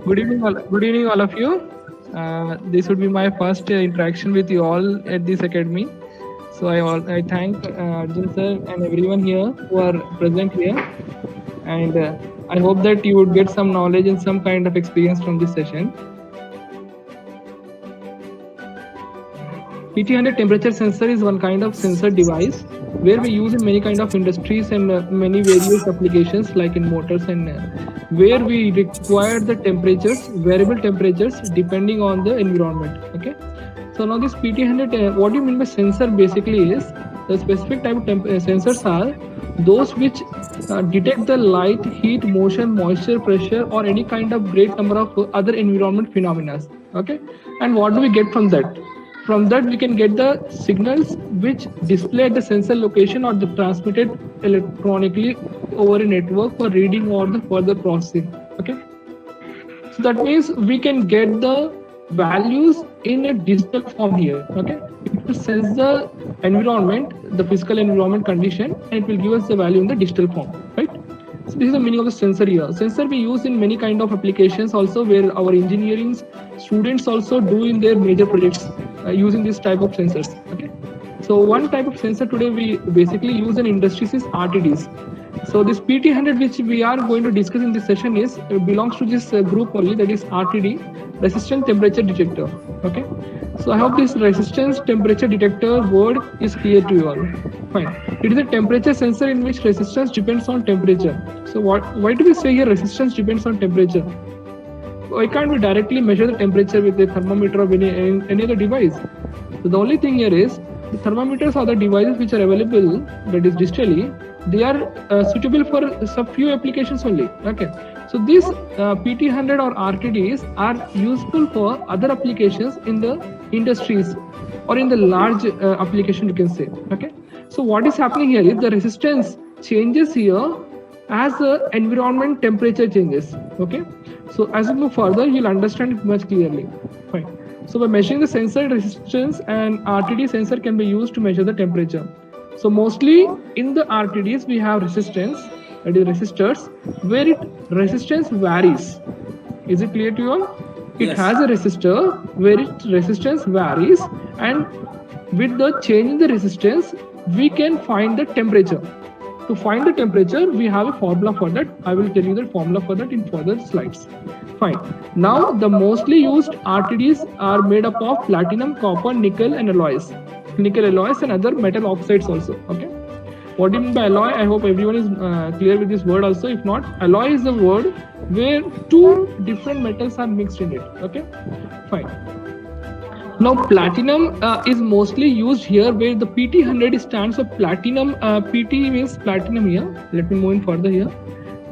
Good evening, all of you. This would be my first interaction with you all at this academy. So I thank Arjun sir and everyone here who are present here, and I hope that you would get some knowledge and some kind of experience from this session. PT100 temperature sensor is one kind of sensor device where we use in many kind of industries and many various applications like in motors and where we require the temperatures, variable temperatures depending on the environment. Okay. So now this PT100, what do you mean by sensor basically is the specific type of sensors are those which detect the light, heat, motion, moisture, pressure or any kind of great number of other environment phenomena. Okay. And what do we get from that? From that, we can get the signals which display at the sensor location or the transmitted electronically over a network for reading or the further processing. Okay. So that means we can get the values in a digital form here. Okay. It will sense the environment, the physical environment condition, and it will give us the value in the digital form. Right. So this is the meaning of the sensor here. Sensor we use in many kind of applications also where our engineering students also do in their major projects using this type of sensors. Okay. So one type of sensor today we basically use in industries is RTDs. So this PT100 which we are going to discuss in this session is belongs to this group only, that is RTD, resistance temperature detector. Okay. So I hope this resistance temperature detector word is clear to you all. Fine. It is a temperature sensor in which resistance depends on temperature. So why do we say here resistance depends on temperature? Why can't we directly measure the temperature with a thermometer or any other device? So the only thing here is the thermometers are the devices which are available, that is digitally. They are suitable for some few applications only. Okay. So these PT100 or RTDs are useful for other applications in the industries or in the large application, you can say. Okay. So what is happening here is the resistance changes here as the environment temperature changes. Okay. So as we move further, you'll understand it much clearly. Fine. So by measuring the sensor resistance, and RTD sensor can be used to measure the temperature. So mostly in the RTDs we have resistance, that is resistors, where it resistance varies. Is it clear to you all? It has a resistor where its resistance varies, and with the change in the resistance, we can find the temperature. To find the temperature, we have a formula for that. I will tell you the formula for that in further slides. Fine. Now, the mostly used RTDs are made up of platinum, copper, nickel, and alloys. Nickel alloys and other metal oxides also. Okay. What do you mean by alloy? I hope everyone is clear with this word also. If not, alloy is the word where two different metals are mixed in it. Okay. Fine. Now platinum is mostly used here where the PT100 stands for platinum. PT means platinum here. Let me move in further here.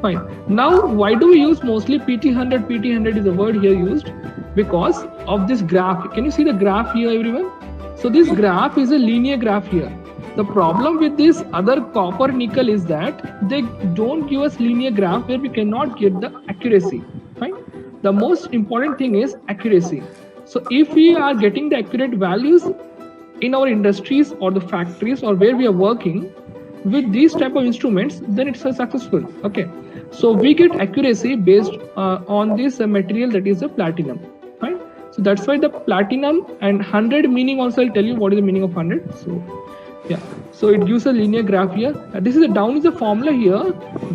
Fine. Now why do we use mostly PT100? PT100 is a word here used because of this graph. Can you see the graph here, everyone? So this graph is a linear graph here. The problem with this other copper nickel is that they don't give us linear graph where we cannot get the accuracy. Fine. The most important thing is accuracy. So if we are getting the accurate values in our industries or the factories or where we are working with these type of instruments, then it's successful. Okay. So we get accuracy based on this material, that is the platinum. Fine. So that's why the platinum and 100 meaning also I'll tell you what is the meaning of 100. So yeah, so it gives a linear graph here. This is a down is a formula here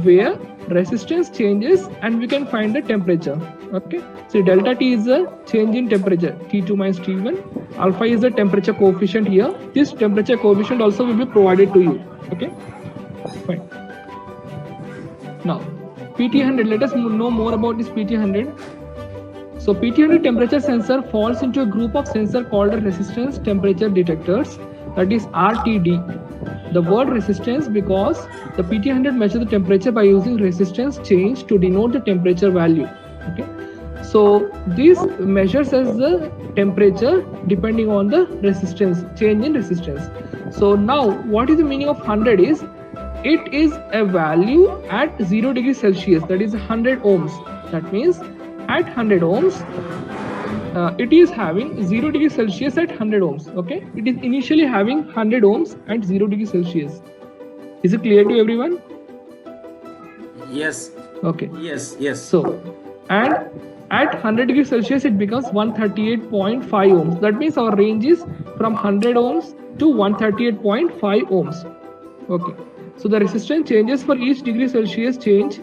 where resistance changes and we can find the temperature. Okay, so delta T is the change in temperature, T2 minus T1. Alpha is the temperature coefficient here. This temperature coefficient also will be provided to you. Okay, fine. Now PT100, let us know more about this PT100. So PT100 temperature sensor falls into a group of sensor called resistance temperature detectors, that is RTD. The word resistance because the PT100 measures the temperature by using resistance change to denote the temperature value. Okay. So this measures as the temperature depending on the resistance, change in resistance. So now what is the meaning of 100 is, it is a value at 0 degrees Celsius, that is 100 ohms. That means at 100 ohms, it is having 0 degrees Celsius at 100 ohms. Okay, it is initially having 100 ohms at 0 degrees Celsius. Is it clear to everyone? Yes. Okay. Yes. So, and At 100 degrees Celsius, it becomes 138.5 ohms. That means our range is from 100 ohms to 138.5 ohms. Okay. So the resistance changes for each degree Celsius change,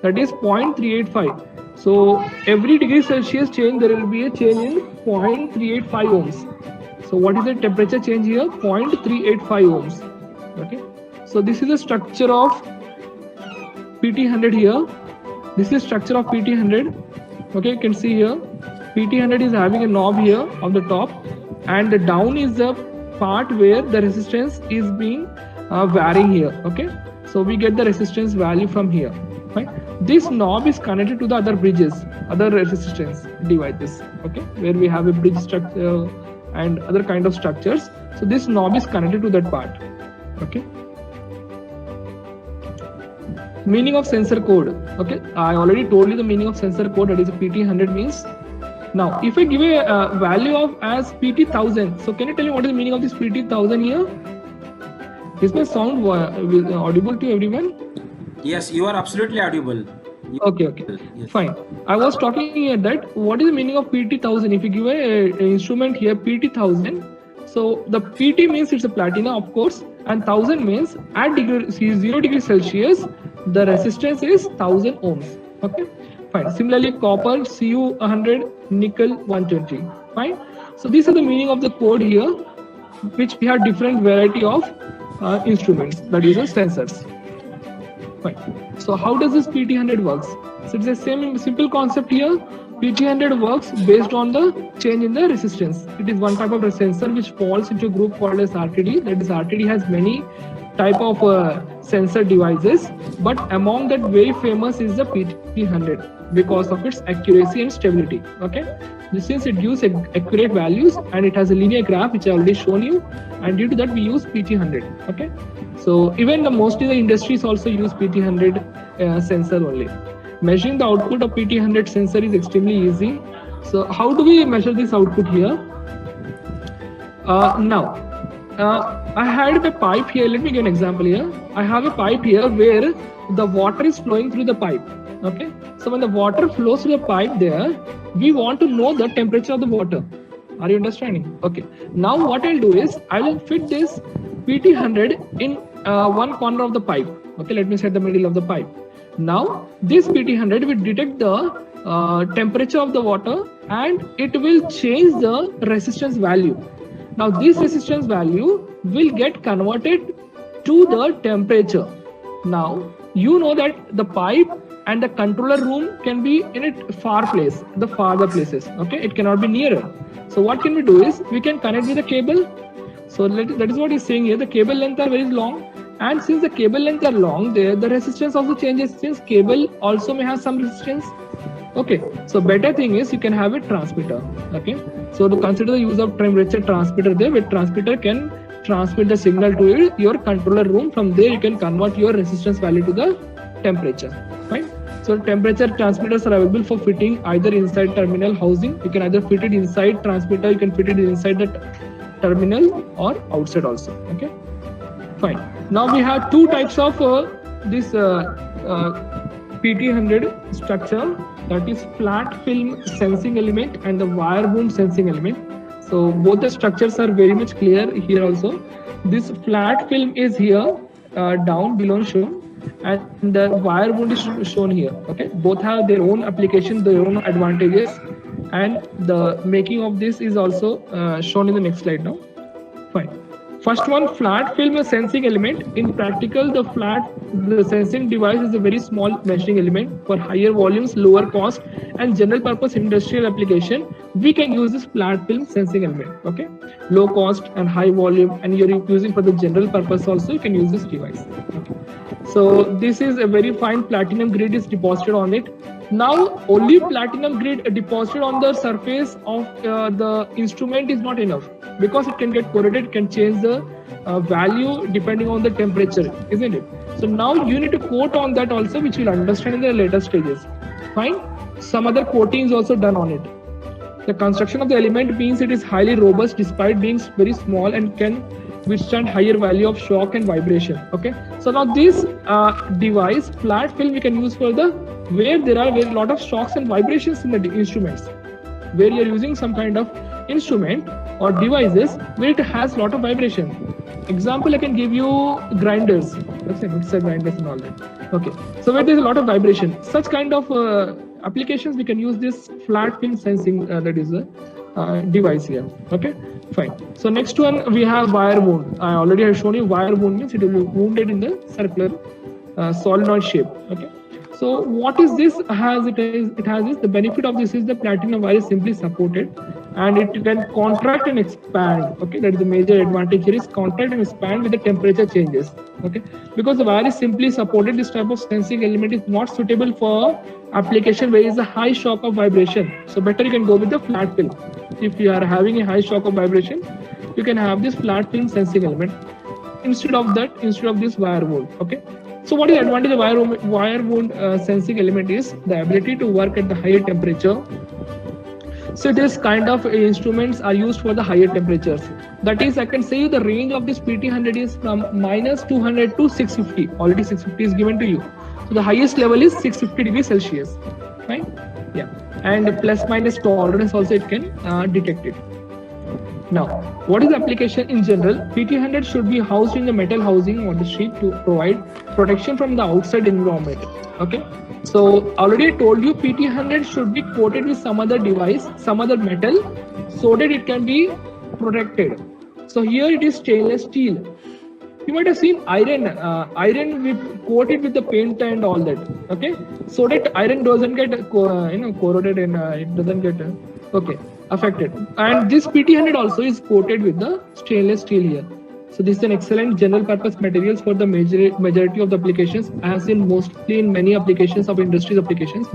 that is 0.385. So every degree Celsius change, there will be a change in 0.385 ohms. So what is the temperature change here? 0.385 ohms. Okay. So this is the structure of PT100 here. This is structure of PT100. Okay, you can see here PT100 is having a knob here on the top, and the down is the part where the resistance is being varying here. Okay, so we get the resistance value from here. Right, this knob is connected to the other bridges, other resistance devices. Okay, where we have a bridge structure and other kind of structures. So this knob is connected to that part. Okay. Meaning of sensor code. Okay, I already told you the meaning of sensor code, that is PT100 means. Now if I give a value of as PT1000, so can you tell me what is the meaning of this PT1000 here? Is my sound audible to everyone? Yes, you are absolutely audible. Okay, yes. Fine. I was talking here that what is the meaning of PT1000? If you give an instrument here PT1000, so the PT means it's a platina, of course, and 1000 means at 0 degrees Celsius, the resistance is 1000 ohms. Okay, fine. Similarly, copper Cu100, nickel 120. Fine. So these are the meaning of the code here, which we have different variety of instruments, that is sensors. Fine. So how does this PT100 works? So it's the same simple concept here. PT100 works based on the change in the resistance. It is one type of sensor which falls into a group called as RTD. That is, RTD has many type of sensor devices, but among that very famous is the PT100 because of its accuracy and stability. Okay, since it gives accurate values and it has a linear graph which I already shown you, and due to that we use PT100. Okay, so even mostly the industries also use PT100 sensor only. Measuring the output of PT100 sensor is extremely easy. So how do we measure this output here? I had a pipe here. Let me give an example here. I have a pipe here where the water is flowing through the pipe. Okay, so when the water flows through the pipe there, we want to know the temperature of the water. Are you understanding? Okay, now what I'll do is I will fit this PT100 in one corner of the pipe. Okay, let me set the middle of the pipe. Now this PT100 will detect the temperature of the water and it will change the resistance value. Now this resistance value will get converted to the temperature. Now you know that the pipe and the controller room can be in a far place, the farther places. Okay, it cannot be nearer. So what can we do is we can connect with a cable. So that is what he's saying here. The cable length are very long, and since the cable length are long, the resistance also changes since cable also may have some resistance. Okay, so better thing is you can have a transmitter. Okay, so to consider the use of temperature transmitter there, where transmitter can transmit the signal to your controller room. From there you can convert your resistance value to the temperature. Fine. So temperature transmitters are available for fitting either inside terminal housing. You can either fit it inside transmitter, you can fit it inside the terminal or outside also. Okay, fine. Now we have two types of this PT100 structure, that is flat film sensing element and the wire wound sensing element. So both the structures are very much clear here also. This flat film is here down below shown, and the wire wound is shown here. Okay, both have their own application, their own advantages, and the making of this is also shown in the next slide now. Fine. First one, flat film sensing element. In practical, the sensing device is a very small measuring element. For higher volumes, lower cost, and general purpose industrial application, we can use this flat film sensing element. Okay, low cost and high volume, and you're using for the general purpose also, you can use this device. Okay. So this is a very fine platinum grid is deposited on it. Now only platinum grid deposited on the surface of the instrument is not enough, because it can get corroded, can change the value depending on the temperature, isn't it? So now you need to coat on that also, which we'll understand in the later stages. Fine. Some other coating is also done on it. The construction of the element means it is highly robust despite being very small and can withstand higher value of shock and vibration. Okay, so now this device, flat film, we can use for the where there are a lot of shocks and vibrations in the instruments, where you're using some kind of instrument or devices where it has lot of vibration. Example, I can give you grinders, let's say mixer grinders and all that. Okay, so where there's a lot of vibration, such kind of applications, we can use this flat film sensing, that is a device here. Okay, fine. So next one, we have wire wound. I already have shown you wire wound means it will be wounded in the circular solenoid shape. Okay, so what is this? It has this. The benefit of this is the platinum wire is simply supported, and it can contract and expand. Okay, that is the major advantage here, is contract and expand with the temperature changes. Okay, because the wire is simply supported, this type of sensing element is not suitable for application where is a high shock of vibration. So better you can go with the flat film. If you are having a high shock of vibration, you can have this flat film sensing element instead of this wire wound. Okay. So what is the advantage of wire wound sensing element is the ability to work at the higher temperature. So this kind of instruments are used for the higher temperatures. That is, I can say the range of this PT100 is from -200 to 650. Already 650 is given to you. So the highest level is 650 degrees Celsius, right? Yeah, and plus minus tolerance also it can detect it. Now, what is the application in general? PT100 should be housed in the metal housing on the sheet to provide protection from the outside environment. Okay, so already I told you PT100 should be coated with some other device, some other metal, so that it can be protected. So here it is stainless steel. You might have seen iron. Iron we coated with the paint and all that. Okay, so that iron doesn't get corroded and it doesn't get affected. And this PT100 also is coated with the stainless steel here. So this is an excellent general purpose materials for the majority of the applications. I have seen mostly in many applications of industries applications.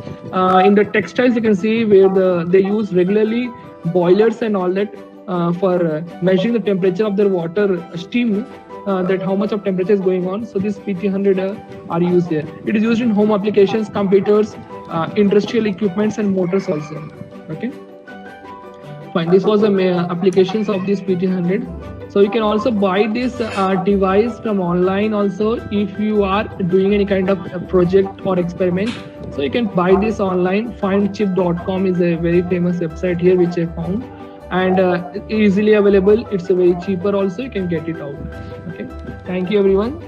In the textiles, you can see where they use regularly boilers and all that for measuring the temperature of their water steam. That how much of temperature is going on. So this PT100 are used here. It is used in home applications, computers, industrial equipments, and motors also. Okay. Fine. This was the applications of this PT100. So you can also buy this device from online also if you are doing any kind of project or experiment. So you can buy this online. Findchip.com is a very famous website here which I found, and easily available. It's a very cheaper also. You can get it out. Okay. Thank you everyone.